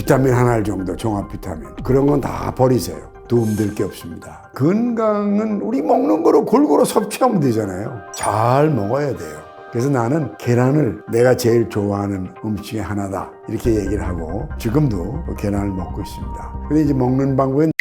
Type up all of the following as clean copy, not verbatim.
비타민 한 알 정도, 종합 비타민. 그런 건 다 버리세요. 도움될 게 없습니다. 건강은 우리 먹는 거로 골고루 섭취하면 되잖아요. 잘 먹어야 돼요. 그래서 나는 계란을 내가 제일 좋아하는 음식 중에 하나다, 이렇게 얘기를 하고 지금도 계란을 먹고 있습니다. 근데 이제 먹는 방법은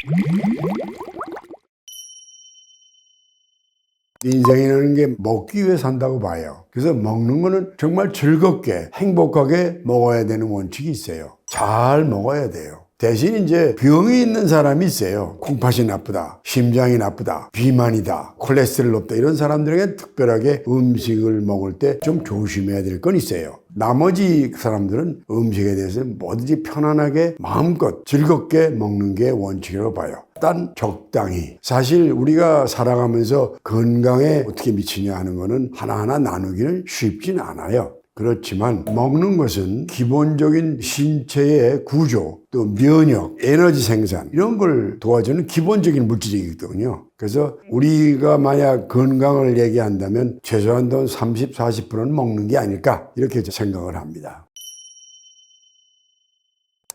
인생이라는 게 먹기 위해 산다고 봐요. 그래서 먹는 거는 정말 즐겁게 행복하게 먹어야 되는 원칙이 있어요. 잘 먹어야 돼요. 대신 이제 병이 있는 사람이 있어요. 콩팥이 나쁘다, 심장이 나쁘다, 비만이다, 콜레스테롤 높다, 이런 사람들에게 특별하게 음식을 먹을 때 좀 조심해야 될 건 있어요. 나머지 사람들은 음식에 대해서 뭐든지 편안하게 마음껏 즐겁게 먹는 게 원칙이라고 봐요. 일단 적당히. 사실 우리가 살아가면서 건강에 어떻게 미치냐 하는 거는 하나하나 나누기는 쉽진 않아요. 그렇지만 먹는 것은 기본적인 신체의 구조, 또 면역, 에너지 생산, 이런 걸 도와주는 기본적인 물질이거든요. 그래서 우리가 만약 건강을 얘기한다면 최소한도 30, 40%는 먹는 게 아닐까, 이렇게 생각을 합니다.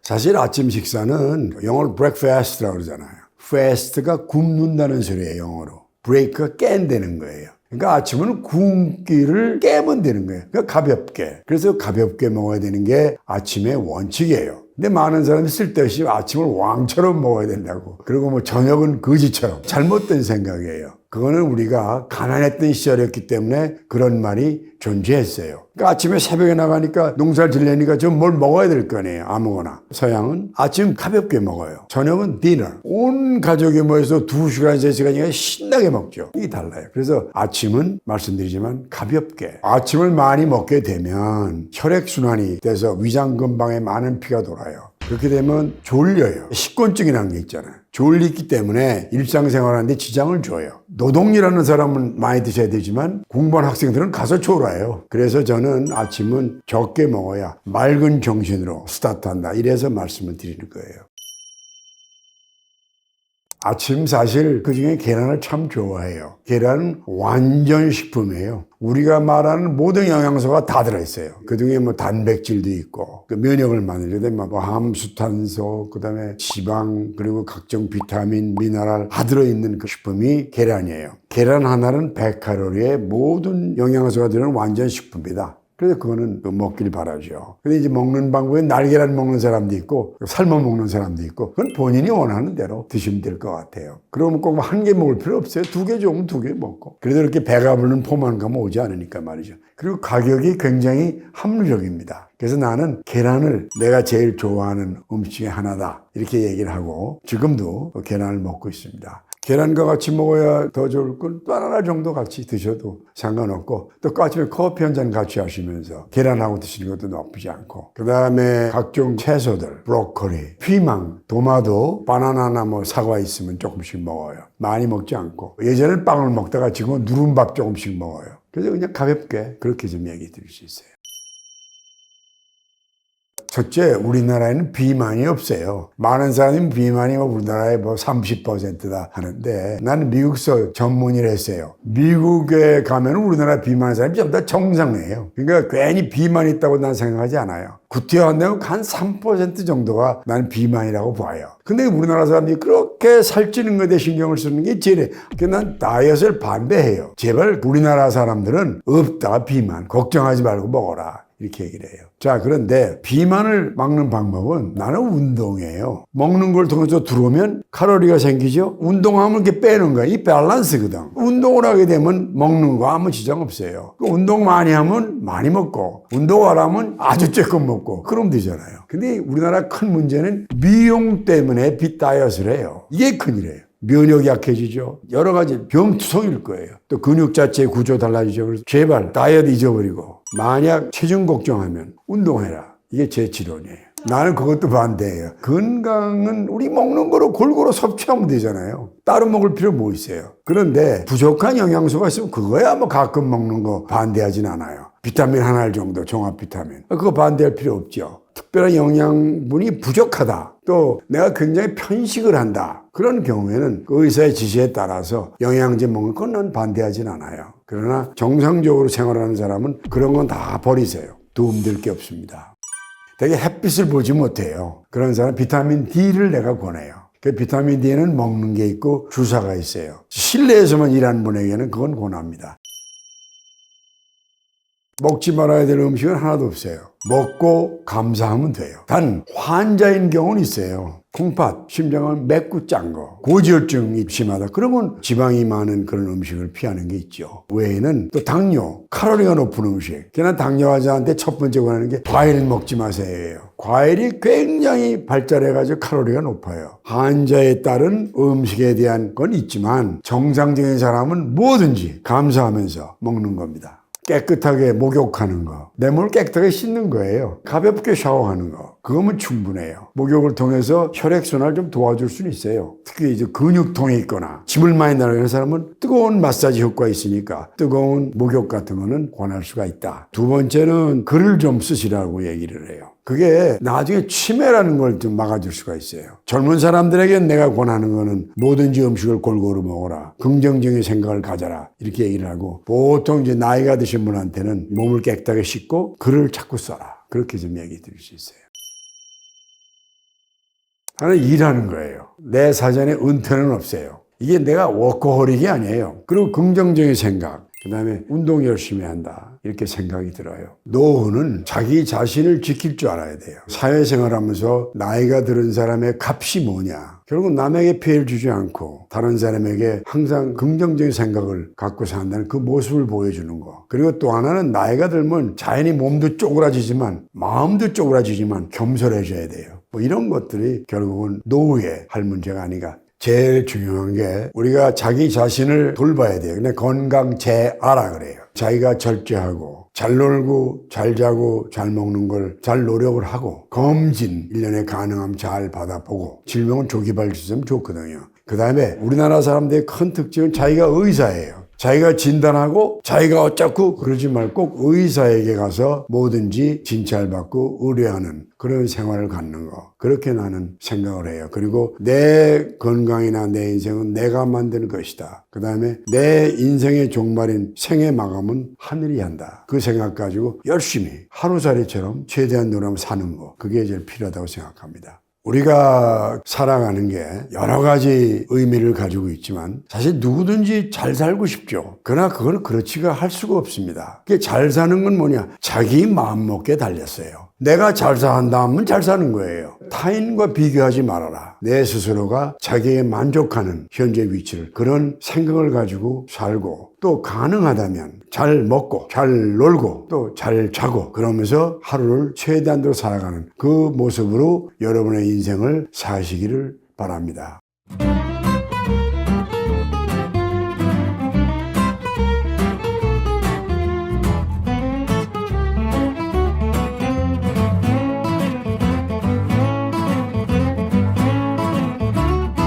사실 아침 식사는 영어로 breakfast라고 그러잖아요. fast가 굶는다는 소리예요, 영어로. break가 깬다는 거예요. 그러니까 아침은 굶기를 깨면 되는 거예요. 그러니까 가볍게. 그래서 가볍게 먹어야 되는 게 아침의 원칙이에요. 근데 많은 사람이 쓸데없이 아침을 왕처럼 먹어야 된다고. 그리고 뭐 저녁은 거지처럼. 잘못된 생각이에요. 그거는 우리가 가난했던 시절이었기 때문에 그런 말이 존재했어요. 그러니까 아침에 새벽에 나가니까 농사를 지려니까 좀 뭘 먹어야 될 거 아니에요. 아무거나. 서양은 아침 가볍게 먹어요. 저녁은 디너. 온 가족이 모여서 2시간, 3시간이나 신나게 먹죠. 이게 달라요. 그래서 아침은 말씀드리지만 가볍게. 아침을 많이 먹게 되면 혈액순환이 돼서 위장근방에 많은 피가 돌아요. 그렇게 되면 졸려요. 식곤증이라는 게 있잖아요. 졸리기 때문에 일상생활하는데 지장을 줘요. 노동이라는 사람은 많이 드셔야 되지만 공부하는 학생들은 가서 졸아요. 그래서 저는 아침은 적게 먹어야 맑은 정신으로 스타트한다, 이래서 말씀을 드리는 거예요. 아침 사실 그중에 계란을 참 좋아해요. 계란은 완전 식품이에요. 우리가 말하는 모든 영양소가 다 들어있어요. 그중에 뭐 단백질도 있고, 그 면역을 만들게 뭐 함수탄소, 그다음에 지방, 그리고 각종 비타민, 미네랄 다 들어있는 그 식품이 계란이에요. 계란 하나는 100칼로리에 모든 영양소가 들어있는 완전 식품이다. 그래서 그거는 먹길 바라죠. 근데 이제 먹는 방법에 날계란 먹는 사람도 있고, 삶아 먹는 사람도 있고, 그건 본인이 원하는 대로 드시면 될 것 같아요. 그러면 꼭 한 개 먹을 필요 없어요. 2개 좋으면 2개 먹고. 그래도 이렇게 배가 부르는 포만감은 오지 않으니까 말이죠. 그리고 가격이 굉장히 합리적입니다. 그래서 나는 계란을 내가 제일 좋아하는 음식 중에 하나다, 이렇게 얘기를 하고 지금도 계란을 먹고 있습니다. 계란과 같이 먹어야 더 좋을 건 바나나 정도 같이 드셔도 상관없고, 또 아침에 커피 한 잔 같이 하시면서 계란하고 드시는 것도 나쁘지 않고, 그 다음에 각종 채소들, 브로콜리, 피망, 도마도, 바나나나 뭐 사과 있으면 조금씩 먹어요. 많이 먹지 않고. 예전엔 빵을 먹다가 지금은 누른밥 조금씩 먹어요. 그래서 그냥 가볍게 그렇게 좀 얘기 드릴 수 있어요. 첫째, 우리나라에는 비만이 없어요. 많은 사람이 비만이 우리나라의 뭐 30%다 하는데, 나는 미국서 전문의를 했어요. 미국에 가면 우리나라 비만한 사람이 전부 다 정상이에요. 그러니까 괜히 비만이 있다고 난 생각하지 않아요. 구태환되면 한 3% 정도가 나는 비만이라고 봐요. 근데 우리나라 사람들이 그렇게 살찌는 것에 신경을 쓰는 게 제일, 그래서 난 다이어트를 반대해요. 제발 우리나라 사람들은 없다, 비만. 걱정하지 말고 먹어라, 이렇게 얘기를 해요. 자, 그런데 비만을 막는 방법은 나는 운동이에요. 먹는 걸 통해서 들어오면 칼로리가 생기죠. 운동하면 이렇게 빼는 거야. 이 밸런스거든. 운동을 하게 되면 먹는 거 아무 지장 없어요. 운동 많이 하면 많이 먹고, 운동을 하면 아주 조금 먹고, 그러면 되잖아요. 근데 우리나라 큰 문제는 미용 때문에 다이어트를 해요. 이게 큰일이에요. 면역이 약해지죠. 여러 가지 병투성일 거예요. 또 근육 자체의 구조 달라지죠. 그래서 제발 다이어트 잊어버리고, 만약 체중 걱정하면 운동해라. 이게 제 지론이에요. 나는 그것도 반대예요. 건강은 우리 먹는 거로 골고루 섭취하면 되잖아요. 따로 먹을 필요 뭐 있어요. 그런데 부족한 영양소가 있으면 그거야 뭐 가끔 먹는 거 반대하진 않아요. 비타민 한 알 정도, 종합 비타민. 그거 반대할 필요 없죠. 특별한 영양분이 부족하다, 또 내가 굉장히 편식을 한다, 그런 경우에는 그 의사의 지시에 따라서 영양제 먹는 건 난 반대하진 않아요. 그러나 정상적으로 생활하는 사람은 그런 건 다 버리세요. 도움될 게 없습니다. 되게 햇빛을 보지 못해요. 그런 사람 비타민 D를 내가 권해요. 그 비타민 D는 먹는 게 있고 주사가 있어요. 실내에서만 일하는 분에게는 그건 권합니다. 먹지 말아야 될 음식은 하나도 없어요. 먹고 감사하면 돼요. 단 환자인 경우는 있어요. 콩팥, 심장은 맵고 짠 거, 고지혈증이 심하다. 그러면 지방이 많은 그런 음식을 피하는 게 있죠. 외에는 또 당뇨, 칼로리가 높은 음식. 그냥 당뇨 환자한테 첫 번째 권하는 게 과일 먹지 마세요. 과일이 굉장히 발달해가지고 칼로리가 높아요. 환자에 따른 음식에 대한 건 있지만 정상적인 사람은 뭐든지 감사하면서 먹는 겁니다. 깨끗하게 목욕하는 거, 내 몸을 깨끗하게 씻는 거예요. 가볍게 샤워하는 거, 그거면 충분해요. 목욕을 통해서 혈액순환을 좀 도와줄 수는 있어요. 특히 이제 근육통이 있거나 짐을 많이 나르는 사람은 뜨거운 마사지 효과가 있으니까 뜨거운 목욕 같은 거는 권할 수가 있다. 두 번째는 글을 좀 쓰시라고 얘기를 해요. 그게 나중에 치매라는 걸 좀 막아줄 수가 있어요. 젊은 사람들에게 내가 권하는 거는 뭐든지 음식을 골고루 먹어라. 긍정적인 생각을 가져라. 이렇게 얘기를 하고, 보통 이제 나이가 드신 분한테는 몸을 깨끗하게 씻고 글을 자꾸 써라. 그렇게 좀 얘기 드릴 수 있어요. 하나 일하는 거예요. 내 사전에 은퇴는 없어요. 이게 내가 워커홀릭이 아니에요. 그리고 긍정적인 생각, 그 다음에 운동 열심히 한다. 이렇게 생각이 들어요. 노후는 자기 자신을 지킬 줄 알아야 돼요. 사회생활하면서 나이가 들은 사람의 값이 뭐냐. 결국 남에게 피해를 주지 않고 다른 사람에게 항상 긍정적인 생각을 갖고 산다는 그 모습을 보여주는 거. 그리고 또 하나는 나이가 들면 자연히 몸도 쪼그라지지만 마음도 쪼그라지지만 겸손해져야 돼요. 뭐 이런 것들이 결국은 노후에 할 문제가 아닌가. 제일 중요한 게 우리가 자기 자신을 돌봐야 돼요. 근데 건강 재아라 그래요. 자기가 절제하고 잘 놀고 잘 자고 잘 먹는 걸 잘 노력을 하고 검진 1년에 가능하면 잘 받아보고 질병은 조기 발견했으면 좋거든요. 그 다음에 우리나라 사람들의 큰 특징은 자기가 의사예요. 자기가 진단하고 자기가 어쩌고 그러지 말고 꼭 의사에게 가서 뭐든지 진찰받고 의뢰하는 그런 생활을 갖는 거. 그렇게 나는 생각을 해요. 그리고 내 건강이나 내 인생은 내가 만드는 것이다. 그 다음에 내 인생의 종말인 생의 마감은 하늘이 한다. 그 생각 가지고 열심히 하루살이처럼 최대한 노력하며 사는 거. 그게 제일 필요하다고 생각합니다. 우리가 살아가는 게 여러 가지 의미를 가지고 있지만 사실 누구든지 잘 살고 싶죠. 그러나 그걸 그렇지가 할 수가 없습니다. 잘 사는 건 뭐냐? 자기 마음먹기에 달렸어요. 내가 잘 산다면 잘 사는 거예요. 타인과 비교하지 말아라. 내 스스로가 자기에 만족하는 현재 위치를 그런 생각을 가지고 살고 또 가능하다면 잘 먹고 잘 놀고 또 잘 자고 그러면서 하루를 최대한으로 살아가는 그 모습으로 여러분의 인생을 사시기를 바랍니다.